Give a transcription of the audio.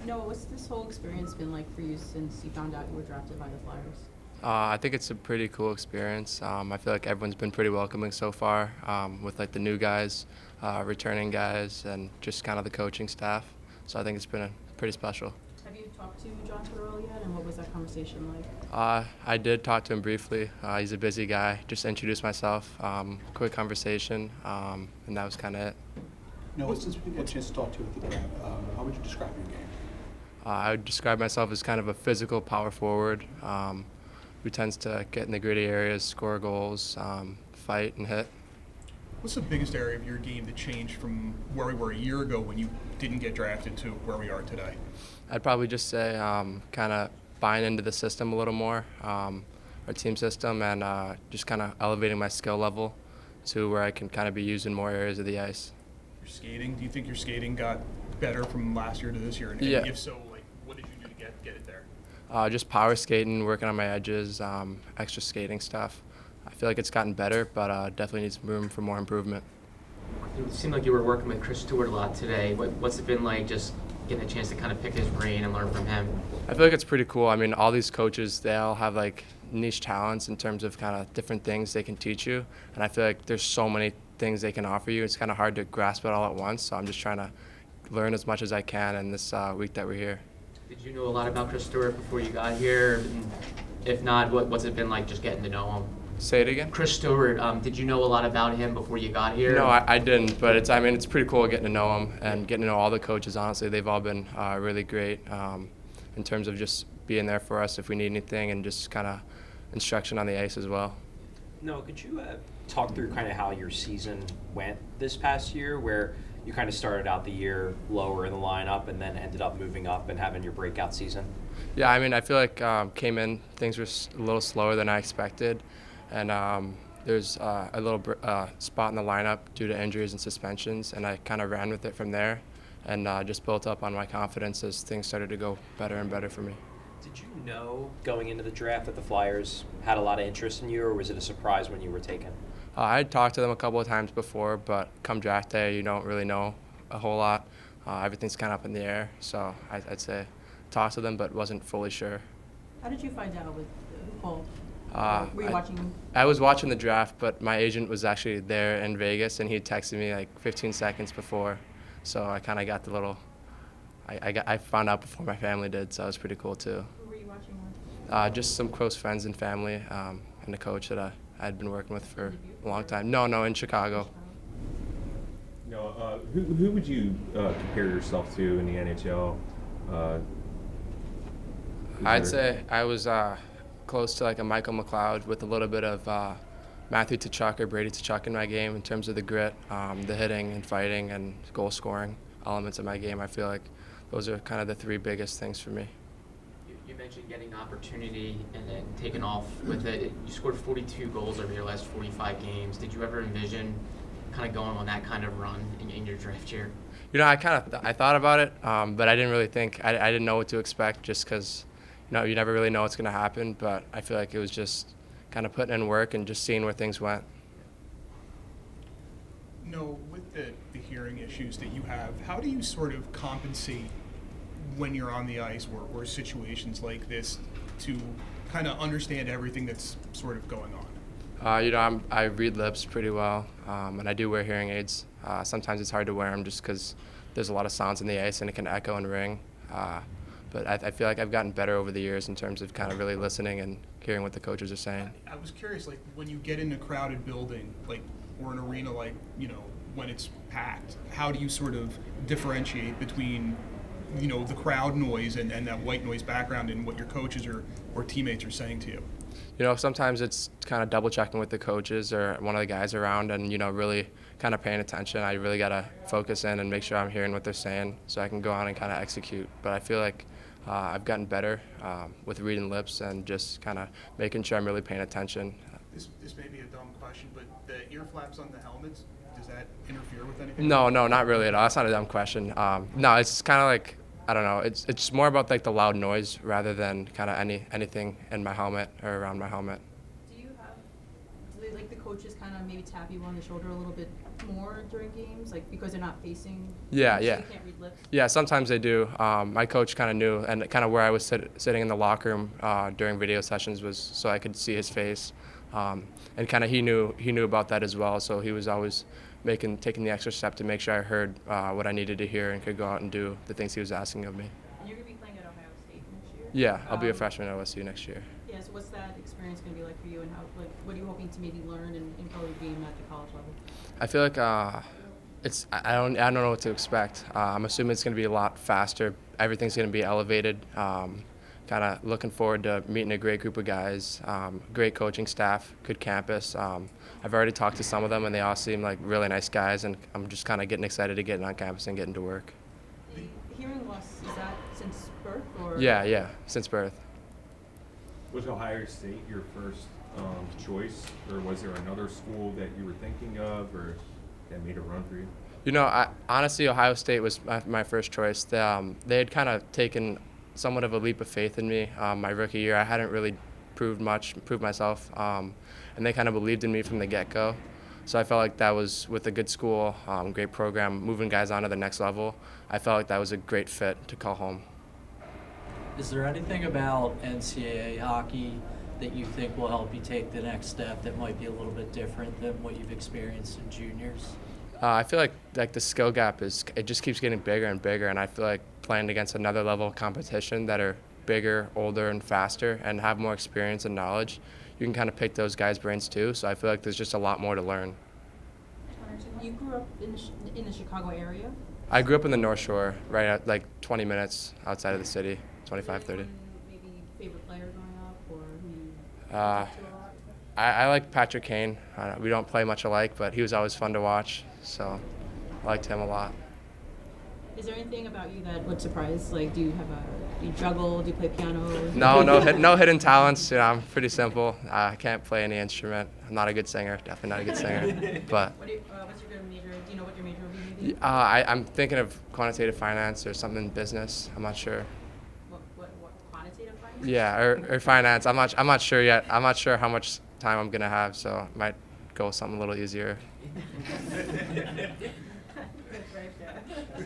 Noah, what's this whole experience been like for you since you found out you were drafted by the Flyers? I think it's a pretty cool experience. I feel like everyone's been pretty welcoming so far, with like the new guys, returning guys, and just kind of the coaching staff. So I think it's been pretty special. Have you talked to John Tortorella yet, and what was that conversation like? I did talk to him briefly. He's a busy guy. Just introduced myself, quick conversation, and that was kind of it. No, since we had a chance to talk to you at the draft, how would you describe your game? I would describe myself as kind of a physical power forward, who tends to get in the gritty areas, score goals, fight, and hit. What's the biggest area of your game that changed from where we were a year ago when you didn't get drafted to where we are today? I'd probably just say kind of buying into the system a little more, our team system, and just kind of elevating my skill level to where I can kind of be used in more areas of the ice. Your skating, do you think your skating got better from last year to this year? And Yeah. if so, like, what did you do to get it there? Just power skating, working on my edges, extra skating stuff. I feel like it's gotten better, but definitely needs room for more improvement. It seemed like you were working with Chris Stewart a lot today. What's it been like just getting a chance to kind of pick his brain and learn from him? I feel like it's pretty cool. I mean, all these coaches, they all have like niche talents in terms of kind of different things they can teach you. And I feel like there's so many things they can offer you. It's kind of hard to grasp it all at once. So I'm just trying to learn as much as I can in this week that we're here. Did you know a lot about Chris Stewart before you got here? And if not, what's it been like just getting to know him? Say it again? Chris Stewart, did you know a lot about him before you got here? No, I didn't, but it's pretty cool getting to know him and getting to know all the coaches. Honestly, they've all been really great in terms of just being there for us if we need anything and just kind of instruction on the ice as well. No, could you talk through kind of how your season went this past year, where you kind of started out the year lower in the lineup and then ended up moving up and having your breakout season? Yeah, I mean, I feel like came in, things were a little slower than I expected, and there's a little spot in the lineup due to injuries and suspensions, and I kind of ran with it from there and just built up on my confidence as things started to go better and better for me. Did you know going into the draft that the Flyers had a lot of interest in you, or was it a surprise when you were taken? I had talked to them a couple of times before, but come draft day, you don't really know a whole lot. Everything's kind of up in the air, so I'd say talked to them, but wasn't fully sure. How did you find out with Paul? Were you I- watching? I was watching the draft, but my agent was actually there in Vegas, and he texted me like 15 seconds before, so I kind of got the little. I found out before my family did, so it was pretty cool too. Who were you watching with? Just some close friends and family, and a coach that I'd been working with for a long time. No, in Chicago. No, who would you compare yourself to in the NHL? I'd say I was close to like a Michael McLeod with a little bit of Matthew Tkachuk or Brady Tkachuk in my game in terms of the grit, the hitting and fighting and goal scoring elements of my game. I feel like those are kind of the three biggest things for me. You mentioned getting the opportunity and then taking off with it. You scored 42 goals over your last 45 games. Did you ever envision kind of going on that kind of run in your draft year? You know, I thought about it, but I didn't really think. I didn't know what to expect just because, you never really know what's going to happen. But I feel like it was just kind of putting in work and just seeing where things went. No, with the hearing issues that you have, how do you sort of compensate when you're on the ice or situations like this to kind of understand everything that's sort of going on? I read lips pretty well, and I do wear hearing aids. Sometimes it's hard to wear them just because there's a lot of sounds in the ice and it can echo and ring. But I feel like I've gotten better over the years in terms of kind of really listening and hearing what the coaches are saying. I was curious, like, when you get in a crowded building, like, or an arena, like, when it's packed, how do you sort of differentiate between, the crowd noise and that white noise background and what your coaches or teammates are saying to you? Sometimes it's kind of double checking with the coaches or one of the guys around and, really kind of paying attention. I really got to focus in and make sure I'm hearing what they're saying so I can go on and kind of execute. But I feel like I've gotten better with reading lips and just kind of making sure I'm really paying attention. This may be a dumb question, but the ear flaps on the helmets, does that interfere with anything? No, not really at all. That's not a dumb question. No, it's kind of like, I don't know. It's more about like the loud noise rather than kind of anything in my helmet or around my helmet. Do you have, like the coaches kind of maybe tap you on the shoulder a little bit more during games, like because they're not facing? Yeah, so yeah. You can't read lips. Yeah, sometimes they do. My coach kind of knew, and kind of where I was sitting in the locker room during video sessions was so I could see his face, and kind of he knew about that as well. So he was always taking the extra step to make sure I heard what I needed to hear and could go out and do the things he was asking of me. And you're gonna be playing at Ohio State next year. Yeah, I'll be a freshman at OSU next year. Yeah. So what's that experience gonna be like for you, and how what are you hoping to maybe learn and probably game at the college level? I feel like I don't know what to expect. I'm assuming it's going to be a lot faster. Everything's going to be elevated. Kind of looking forward to meeting a great group of guys, great coaching staff, good campus. I've already talked to some of them, and they all seem like really nice guys, and I'm just kind of getting excited to get on campus and getting to work. The hearing loss, is that since birth or? Yeah, since birth. Was Ohio State your first choice, or was there another school that you were thinking of, or that made a run for you? You know, honestly, Ohio State was my first choice. They had kind of taken somewhat of a leap of faith in me my rookie year. I hadn't really proved myself, and they kind of believed in me from the get-go. So I felt like that was, with a good school, great program, moving guys on to the next level, I felt like that was a great fit to call home. Is there anything about NCAA hockey that you think will help you take the next step that might be a little bit different than what you've experienced in juniors? I feel like the skill gap it just keeps getting bigger and bigger, and I feel like playing against another level of competition that are bigger, older, and faster, and have more experience and knowledge, you can kind of pick those guys' brains too. So I feel like there's just a lot more to learn. You grew up in the Chicago area? I grew up in the North Shore, right at like 20 minutes outside of the city, 25, 30. Maybe favorite player growing up, or who you Uh, looked up to a lot? I like Patrick Kane. We don't play much alike, but he was always fun to watch, so I liked him a lot. Is there anything about you that would surprise? Like, do you juggle? Do you play piano? No hidden talents. You know, I'm pretty simple. I can't play any instrument. I'm not a good singer. Definitely not a good singer. But What's your major? Do you know what your major will be? Maybe? I'm thinking of quantitative finance or something in business. I'm not sure. What quantitative finance? Yeah, or finance. I'm not sure yet. I'm not sure how much time I'm gonna have, so I might go with something a little easier. That's right, yeah.